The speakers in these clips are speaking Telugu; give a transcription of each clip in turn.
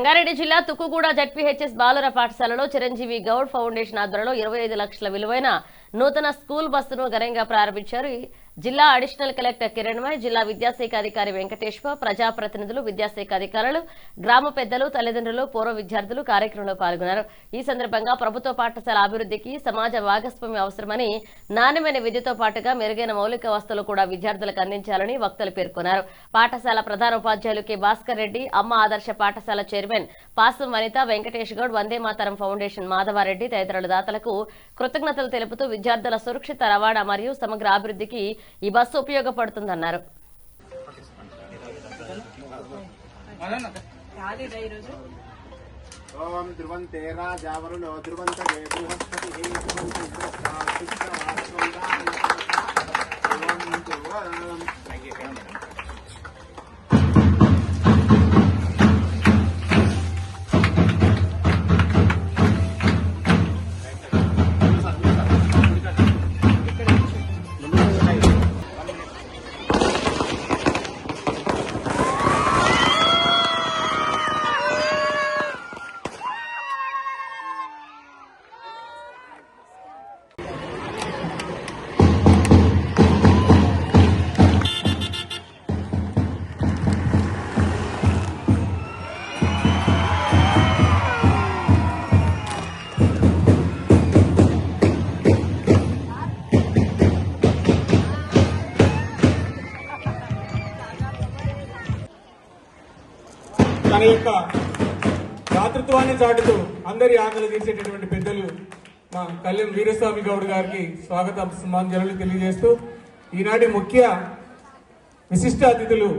రంగారెడ్డి జిల్లా తుక్కుగూడ జడ్పీహెచ్ఎస్ బాలుర పాఠశాలలో చిరంజీవి గౌడ్ ఫౌండేషన్ ఆధ్వర్యంలో 25 లక్షల విలువైన నూతన స్కూల్ బస్సును ఘనంగా ప్రారంభించారు. జిల్లా అడిషనల్ కలెక్టర్ కిరణ్మయ్, జిల్లా విద్యాశాఖ అధికారి వెంకటేశ్వర్, ప్రజాప్రతినిధులు, విద్యాశాఖ అధికారులు, గ్రామ పెద్దలు, తల్లిదండ్రులు, పూర్వ విద్యార్థులు కార్యక్రమంలో పాల్గొన్నారు. ఈ సందర్భంగా ప్రభుత్వ పాఠశాల అభివృద్ధికి సమాజ భాగస్వామ్యం అవసరమని, నాణ్యమైన విద్యతో పాటుగా మెరుగైన మౌలిక వసతులు కూడా విద్యార్థులకు అందించాలని వక్తలు పేర్కొన్నారు. పాఠశాల ప్రధాన ఉపాధ్యాయులు కె భాస్కర్ రెడ్డి, అమ్మ ఆదర్శ పాఠశాల చైర్మన్ పాసం వనిత, వెంకటేష్ గౌడ్, వందే మాతరం ఫౌండేషన్ మాధవారెడ్డి తదితరుల దాతలకు కృతజ్ఞతలు తెలుపుతూ విద్యార్థుల సురక్షిత రవాణా మరియు సమగ్ర అభివృద్ధికి ఈ బస్సు ఉపయోగపడుతుందన్నారు. తన యొక్క దాతృత్వాన్ని చాటుతూ అందరి ఆకలి తీర్చేటటువంటి పెద్దలు మా కళ్యాణ్ వీరస్వామి గౌడ్ గారికి స్వాగత సమాంజలు తెలియజేస్తూ, ఈనాటి ముఖ్య విశిష్ట అతిథులు,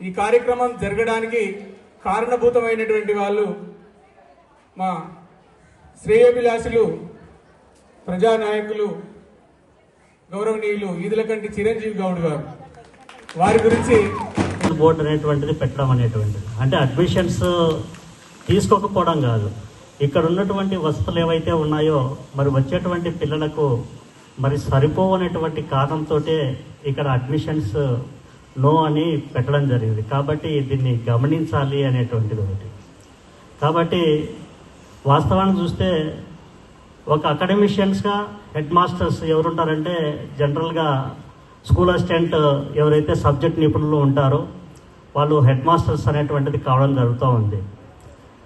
ఈ కార్యక్రమం జరగడానికి కారణభూతమైనటువంటి వాళ్ళు మా శ్రేయోభిలాషులు, ప్రజానాయకులు, గౌరవనీయులు ఈదులకంటి చిరంజీవి గౌడ్ గారు. వారి గురించి బోర్డు అనేటువంటిది పెట్టడం అనేటువంటిది అంటే అడ్మిషన్స్ తీసుకోకపోవడం కాదు, ఇక్కడ ఉన్నటువంటి వసతులు ఏవైతే ఉన్నాయో మరి వచ్చేటువంటి పిల్లలకు మరి సరిపోవనేటువంటి కారణంతో ఇక్కడ అడ్మిషన్స్ నో అని పెట్టడం జరిగింది. కాబట్టి దీన్ని గమనించాలి అనేటువంటిది ఒకటి. కాబట్టి వాస్తవాన్ని చూస్తే ఒక అకాడమిషియన్స్గా హెడ్ మాస్టర్స్ ఎవరుంటారంటే జనరల్గా స్కూల్ అసిస్టెంట్ ఎవరైతే సబ్జెక్ట్ నిపుణులు ఉంటారో వాళ్ళు హెడ్ మాస్టర్స్ అనేటువంటిది కావడం జరుగుతూ ఉంది.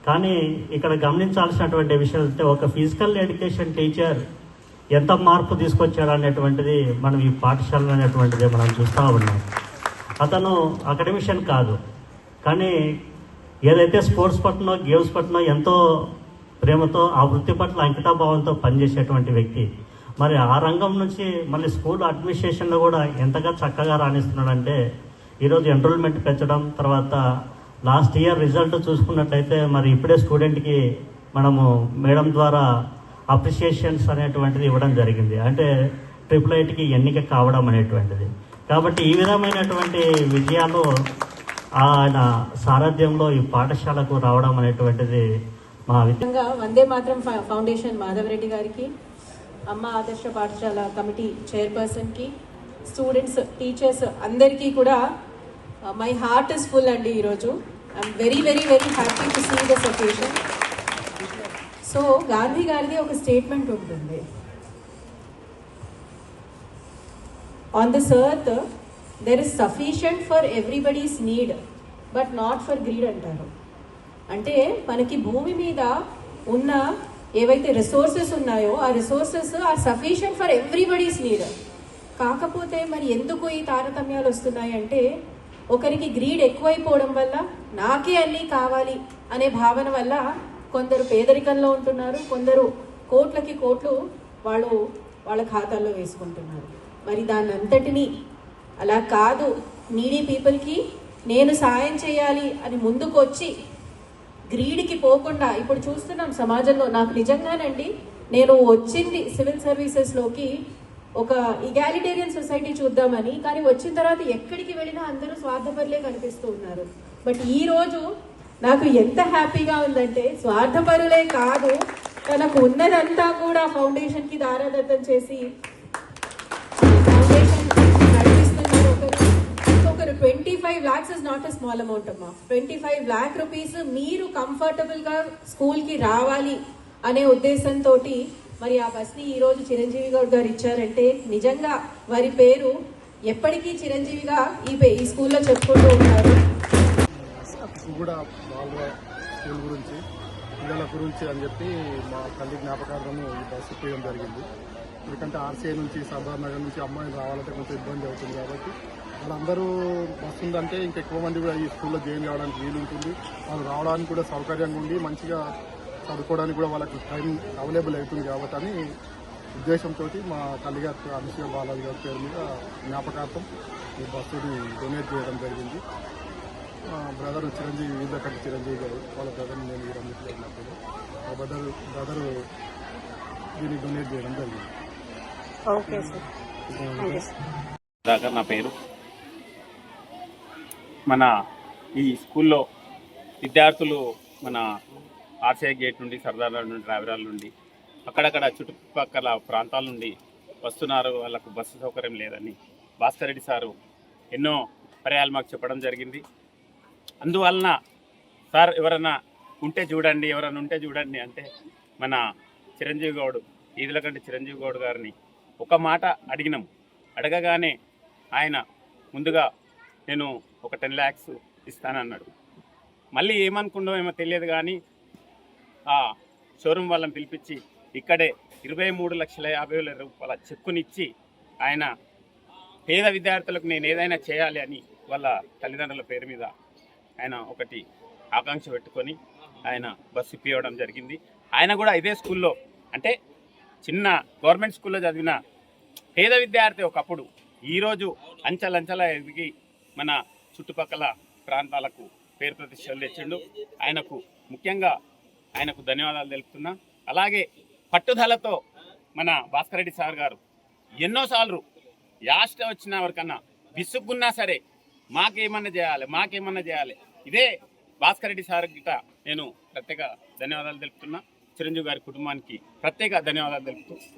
కానీ ఇక్కడ గమనించాల్సినటువంటి విషయం అంటే ఒక ఫిజికల్ ఎడ్యుకేషన్ టీచర్ ఎంత మార్పు తీసుకొచ్చాడు అనేటువంటిది మనం ఈ పాఠశాల అనేటువంటిది మనం చూస్తూ ఉన్నాం. అతను అకాడమిషియన్ కాదు, కానీ ఏదైతే స్పోర్ట్స్ పట్ల గేమ్స్ పట్ల ఎంతో ప్రేమతో ఆ వృత్తి పట్ల అంకితాభావంతో పనిచేసేటువంటి వ్యక్తి. మరి ఆ రంగం నుంచి మళ్ళీ స్కూల్ అడ్మినిస్ట్రేషన్లో కూడా ఎంతగా చక్కగా రాణిస్తున్నాడంటే ఈరోజు ఎన్రోల్మెంట్ పెంచడం, తర్వాత లాస్ట్ ఇయర్ రిజల్ట్ చూసుకున్నట్లయితే మరి ఇప్పుడే స్టూడెంట్కి మనము మేడం ద్వారా అప్రిషియేషన్స్ అనేటువంటిది ఇవ్వడం జరిగింది. అంటే 888కి ఎన్నిక కావడం అనేటువంటిది. కాబట్టి ఈ విధమైనటువంటి విజయాలు ఆయన సారథ్యంలో ఈ పాఠశాలకు రావడం అనేటువంటిది మా విధంగా వందే మాత్రం ఫౌండేషన్ మాధవరెడ్డి గారికి, అమ్మ ఆదర్శ పాఠశాల కమిటీ చైర్పర్సన్కి, స్టూడెంట్స్, టీచర్స్ అందరికీ కూడా మై హార్ట్ ఇస్ ఫుల్ అండి. ఈరోజు I'm very very very happy to see this occasion. So Gandhi గారిది ఒక స్టేట్మెంట్ ఉంటుంది, on this earth there is sufficient for everybody's need but not for greed అంటారు. అంటే మనకి భూమి మీద ఉన్న ఏవైతే రిసోర్సెస్ ఉన్నాయో ఆ resources are sufficient for everybody's need. కాకపోతే మరి ఎందుకు ఈ తారతమ్యాలు వస్తున్నాయి అంటే ఒకరికి గ్రీడ్ ఎక్కువైపోవడం వల్ల, నాకే అన్నీ కావాలి అనే భావన వల్ల కొందరు పేదరికంలో ఉంటున్నారు, కొందరు కోట్లకి కోట్లు వాళ్ళ ఖాతాల్లో వేసుకుంటున్నారు. మరి దాన్ని అంతటినీ అలా కాదు, నీడీ పీపుల్కి నేను సాయం చేయాలి అని ముందుకు వచ్చి గ్రీడ్కి పోకుండా, ఇప్పుడు చూస్తున్నాం సమాజంలో, నాకు నిజంగానండి నేను వచ్చింది సివిల్ సర్వీసెస్లోకి ఒక ఈగాలిటేరియన్ సొసైటీ చూద్దామని, కానీ వచ్చిన తర్వాత ఎక్కడికి వెళ్ళినా అందరూ స్వార్థపరులే కనిపిస్తూ ఉన్నారు. బట్ ఈరోజు నాకు ఎంత హ్యాపీగా ఉందంటే స్వార్థపరులే కాదు, తనకు ఉన్నదంతా కూడా ఫౌండేషన్కి దారాదత్తం చేసి ఫౌండేషన్ నడిపిస్తున్నారు. ఒకరు ఇప్పుడు 25 lakhs is not a small amount అమ్మా. 25 lakh rupees మీరు కంఫర్టబుల్ గా స్కూల్ కి రావాలి అనే ఉద్దేశంతో మరి ఆ బస్ ని ఈ రోజు చిరంజీవి గౌడ్ గారు ఇచ్చారంటే నిజంగా వారి పేరు ఎప్పటికీ చిరంజీవిగా ఈ స్కూల్లో చెప్పుకుంటూ ఉంటారు. కూడా వాళ్ళ స్కూల్ గురించి పిల్లల గురించి అని చెప్పి మా తల్లి జ్ఞాపకార్థము ఈ బస్సు తీయడం జరిగింది. ఎందుకంటే ఆర్సీఐ నుంచి సర్దార్ నగర్ నుంచి అమ్మాయిలు రావాలంటే కొంచెం ఇబ్బంది అవుతుంది కాబట్టి వాళ్ళందరూ బస్సు ఉందంటే ఇంకెక్కువ మంది కూడా ఈ స్కూల్లో జాయిన్ కావడానికి వీలు ఉంటుంది. వాళ్ళు రావడానికి కూడా సౌకర్యంగా ఉండి మంచిగా చదువుకోవడానికి కూడా వాళ్ళకి టైం అవైలబుల్ అవుతుంది కాబట్టి అని ఉద్దేశంతో మా తల్లిగారు అనుసూయ బాలాజీ గారి పేరు మీద జ్ఞాపకార్థం ఈ బస్సుని డొనేట్ చేయడం జరిగింది. బ్రదర్ చిరంజీవి వీళ్ళకంటే చిరంజీవి గారు వాళ్ళ బ్రదర్ని నేను ఈ రెండింటిలో ఉన్నప్పుడు మా బ్రదరు దీన్ని డొనేట్ చేయడం జరిగింది. ఓకే సార్ నా పేరు. మన ఈ స్కూల్లో విద్యార్థులు మన ఆర్సీఐ గేట్ నుండి సర్దార్ నుండి రావిరాల నుండి అక్కడక్కడ చుట్టుపక్కల ప్రాంతాల నుండి వస్తున్నారు. వాళ్ళకు బస్సు సౌకర్యం లేదని భాస్కర్ రెడ్డి సారు ఎన్నో పర్యాలు మాకు చెప్పడం జరిగింది. అందువలన సార్ ఎవరైనా ఉంటే చూడండి అంటే మన చిరంజీవి గౌడ్ ఈదులకంటి చిరంజీవి గౌడ్ గారిని ఒక మాట అడిగినాం. అడగగానే ఆయన ముందుగా నేను ఒక 10 lakhs ఇస్తానన్నాడు. మళ్ళీ ఏమనుకుందో ఏమో తెలియదు కానీ ఆ షోరూమ్ వాళ్ళని పిలిపించి ఇక్కడే 23,50,000 రూపాయల చెక్కునిచ్చి ఆయన పేద విద్యార్థులకు నేను ఏదైనా చేయాలి అని వాళ్ళ తల్లిదండ్రుల పేరు మీద ఆయన ఒకటి ఆకాంక్ష పెట్టుకొని ఆయన బస్సు ఇప్పివ్వడం జరిగింది. ఆయన కూడా ఇదే స్కూల్లో అంటే చిన్న గవర్నమెంట్ స్కూల్లో చదివిన పేద విద్యార్థి ఒకప్పుడు ఈరోజు అంచెలంచెల ఎదిగి మన చుట్టుపక్కల ప్రాంతాలకు పేరు ప్రతిష్టలు తెచ్చిండు. ఆయనకు ముఖ్యంగా ఆయనకు ధన్యవాదాలు తెలుపుతున్నా. అలాగే పట్టుదలతో మన భాస్కర్ రెడ్డి సార్ గారు ఎన్నోసార్లు యాస్ట్ వచ్చిన ఎవరికన్నా విసుగున్నా సరే మాకేమన్నా చేయాలి ఇదే భాస్కర్ రెడ్డి సార్ గిట నేను ప్రత్యేక ధన్యవాదాలు తెలుపుతున్నా. చిరంజీవి గారి కుటుంబానికి ప్రత్యేక ధన్యవాదాలు తెలుపుతూ